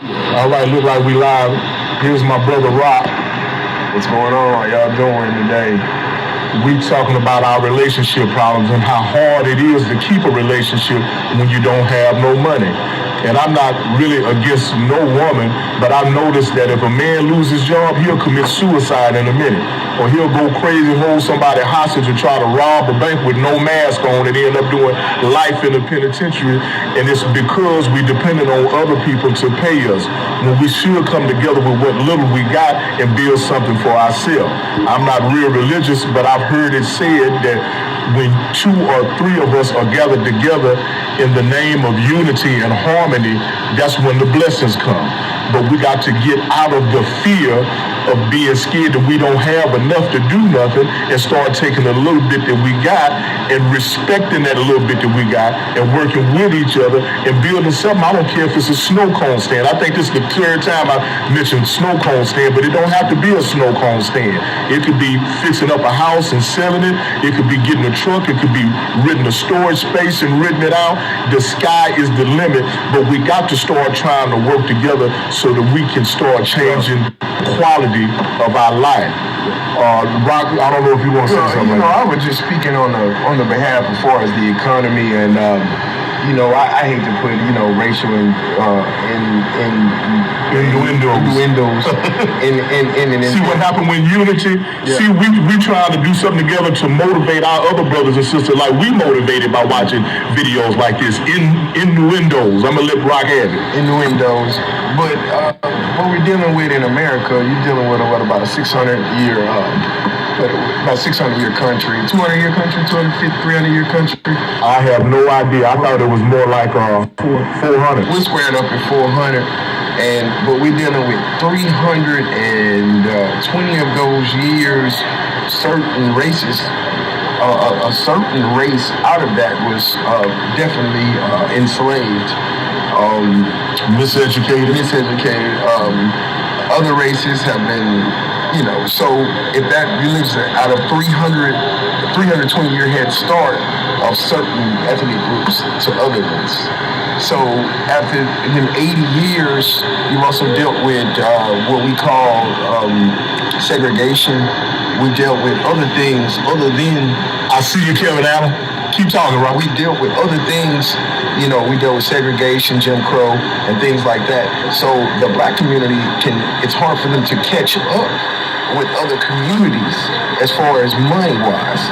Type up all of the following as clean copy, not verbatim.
All right, look like we live. Here's my brother Rock. What's going on? How y'all doing today? We talking about our relationship problems and how hard it is to keep a relationship when you don't have no money. And I'm not really against no woman, but I've noticed that if a man loses his job, he'll commit suicide in a minute. Or he'll go crazy, hold somebody hostage and try to rob a bank with no mask on and end up doing life in the penitentiary. And it's because we depended on other people to pay us when we should come together with what little we got and build something for ourselves. I'm not real religious, but I've heard it said that when 2 or 3 of us are gathered together in the name of unity and harmony, that's when the blessings come. But we got to get out of the fear of being scared that we don't have enough to do nothing and start taking a little bit that we got and respecting that little bit that we got and working with each other and building something. I don't care if it's a snow cone stand. I think this is the 3rd time I mentioned snow cone stand, but it don't have to be a snow cone stand. It could be fixing up a house and selling it. It could be getting a truck. It could be renting a storage space and renting it out. The sky is the limit, but we got to start trying to work together so that we can start changing quality of our life. Rock, I don't know if you want to say something. I was just speaking on the behalf as far as the economy, and I hate to put racial innuendos in. See what happened when unity? Yeah. See, we trying to do something together to motivate our other brothers and sisters, like we motivated by watching videos like this. Innuendos. I'm gonna let Rock have it. Innuendos. But what we're dealing with in America, you're dealing with about a 600-year country, 200-year country, 250, 300-year country. I have no idea. I thought it was more like 400. We're squared up at 400, but we're dealing with 320 of those years. Certain races, a certain race out of that was definitely enslaved. Miseducated. Other races have been, so if that lives out of 320-year head start of certain ethnic groups to other ones. So after 80 years, you've also dealt with what we call segregation. We dealt with other things other than... I see you, Kevin Allen. Keep talking, Rob. We dealt with other things, we dealt with segregation, Jim Crow, and things like that. So the black community it's hard for them to catch up with other communities as far as money-wise.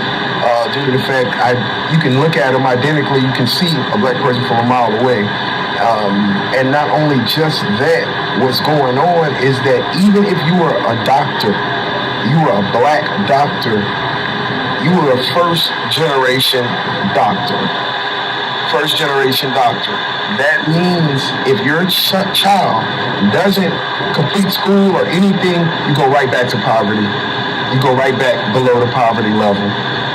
Due to the fact you can look at them identically, you can see a black person from a mile away. And not only just that, what's going on is that even if you were a doctor, you were a black doctor, you were a first-generation doctor. First-generation doctor. That means if your child doesn't complete school or anything, you go right back to poverty. You go right back below the poverty level.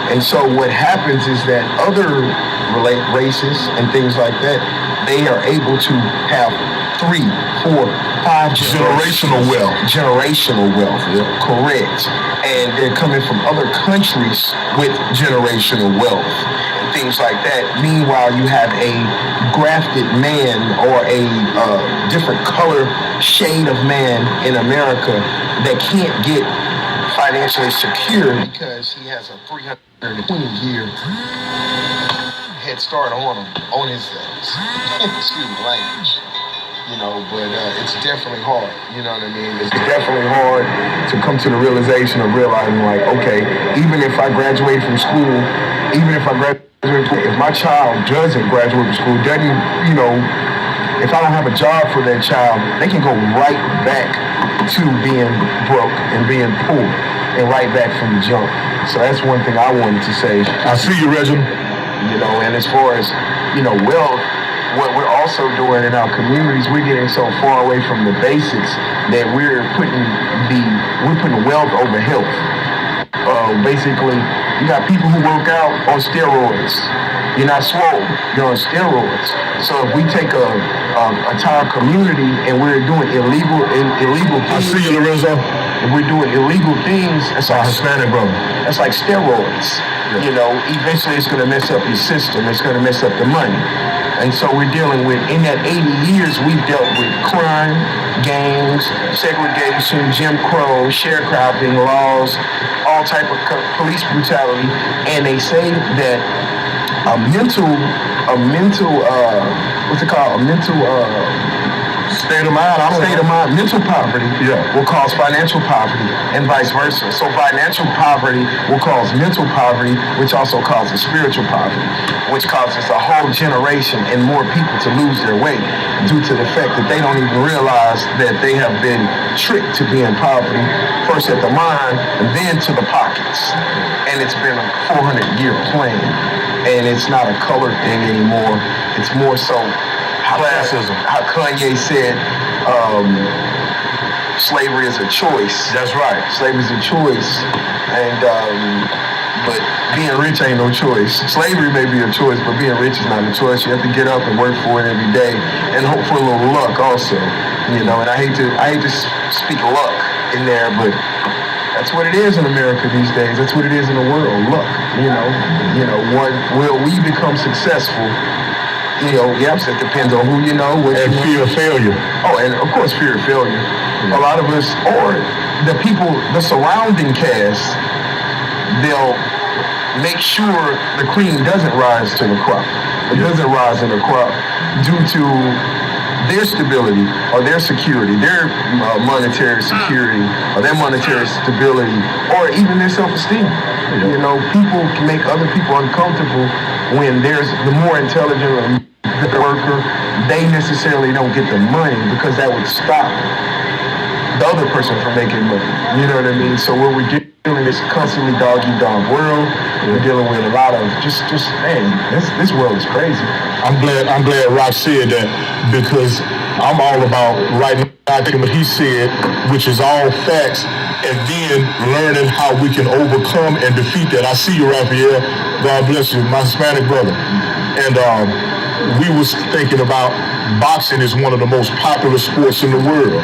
And so what happens is that other races and things like that, they are able to have 3, 4, 5 generational wealth. Generational wealth, yeah. Correct. And they're coming from other countries with generational wealth and things like that. Meanwhile, you have a grafted man or a different color shade of man in America that can't get financially secure because he has a 320-year head start on his excuse me, language. But it's definitely hard. You know what I mean? It's definitely hard to come to the realization of realizing, like, okay, even if I graduate from school, if my child doesn't graduate from school, if I don't have a job for that child, they can go right back to being broke and being poor and right back from the jump. So that's one thing I wanted to say. I see you, Reginald. And as far as, wealth, what we're also doing in our communities, we're getting so far away from the basics that we're putting wealth over health. Basically, you got people who work out on steroids. You're not swole, you're on steroids. So if we take a entire community and we're doing illegal things. I see you, Lorenzo. If we're doing illegal things, that's our Hispanic brother. That's like steroids. You know, eventually it's going to mess up your system. It's going to mess up the money. And so we're dealing with, in that 80 years, we've dealt with crime, gangs, segregation, Jim Crow, sharecropping laws, all type of police brutality. And they say that a mental state of mind, mental poverty will cause financial poverty and vice versa. So financial poverty will cause mental poverty, which also causes spiritual poverty, which causes a whole generation and more people to lose their way due to the fact that they don't even realize that they have been tricked to be in poverty, first at the mind and then to the pockets. And it's been a 400-year plan. And it's not a color thing anymore. It's more so Classism. How Kanye said slavery is a choice. That's right. Slavery is a choice. And but being rich ain't no choice. Slavery may be a choice, but being rich is not a choice. You have to get up and work for it every day and hope for a little luck also. You know, and I hate to speak luck in there, but that's what it is in America these days. That's what it is in the world. Luck. You know, will we become successful? You know, yes, it depends on who you know. And fear of failure. Oh, and of course, fear of failure. A lot of us, or the people, the surrounding cast, they'll make sure the cream doesn't rise to the crop. It doesn't rise in the crop due to their stability or their security, their monetary security or their monetary stability, or even their self-esteem. You know, people can make other people uncomfortable when there's the more intelligent worker, they necessarily don't get the money because that would stop the other person from making money. You know what I mean? So what we're dealing is constantly dog-eat-dog world. We're dealing with a lot of just man, this world is crazy. I'm glad Rock said that, because I'm all about writing what he said, which is all facts, and then learning how we can overcome and defeat that. I see you, Raphael. God bless you, my Hispanic brother. And we was thinking about boxing is one of the most popular sports in the world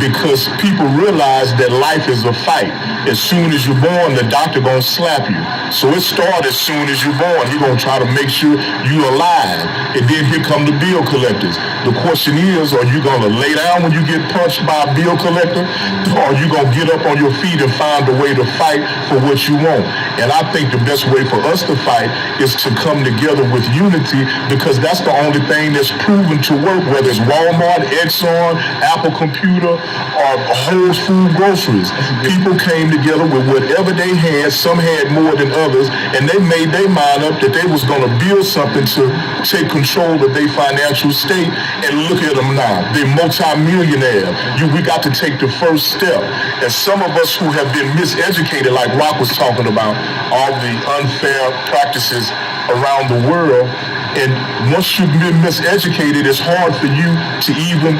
because people realize that life is a fight. As soon as you're born, the doctor gonna slap you. So it starts as soon as you're born. He gonna try to make sure you're alive. And then here come the bill collectors. The question is, are you gonna lay down when you get punched by a bill collector? Or are you gonna get up on your feet and find a way to fight for what you want? And I think the best way for us to fight is to come together with unity, because that's the only thing that's proven to work, whether it's Walmart, Exxon, Apple Computer, or Whole Food Groceries. People came together with whatever they had. Some had more than others, and they made their mind up that they was going to build something to take control of their financial state. And look at them now. They're multi-millionaires. We got to take the first step. And some of us who have been miseducated, like Rock was talking about, all the unfair practices around the world, and once you've been miseducated, it's hard for you to even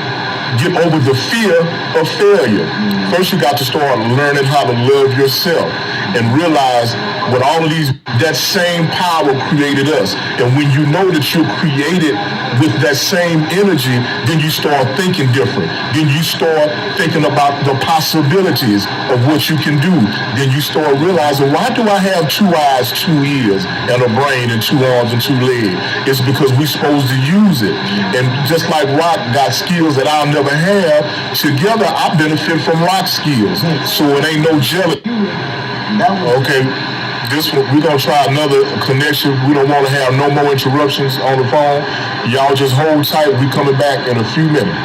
get over the fear of failure. First, you got to start learning how to love yourself and realize what all of these, that same power created us. And when you know that you're created with that same energy, then you start thinking different. Then you start thinking about the possibilities of what you can do. Then you start realizing, why do I have 2 eyes, 2 ears, and a brain, and 2 arms, and 2 legs? It's because we're supposed to use it. And just like Rock got skills that I'll never have, together I benefit from Rock's skills. So it ain't no jealousy. Okay. This one, we're going to try another connection. We don't want to have no more interruptions on the phone. Y'all just hold tight. We coming back in a few minutes.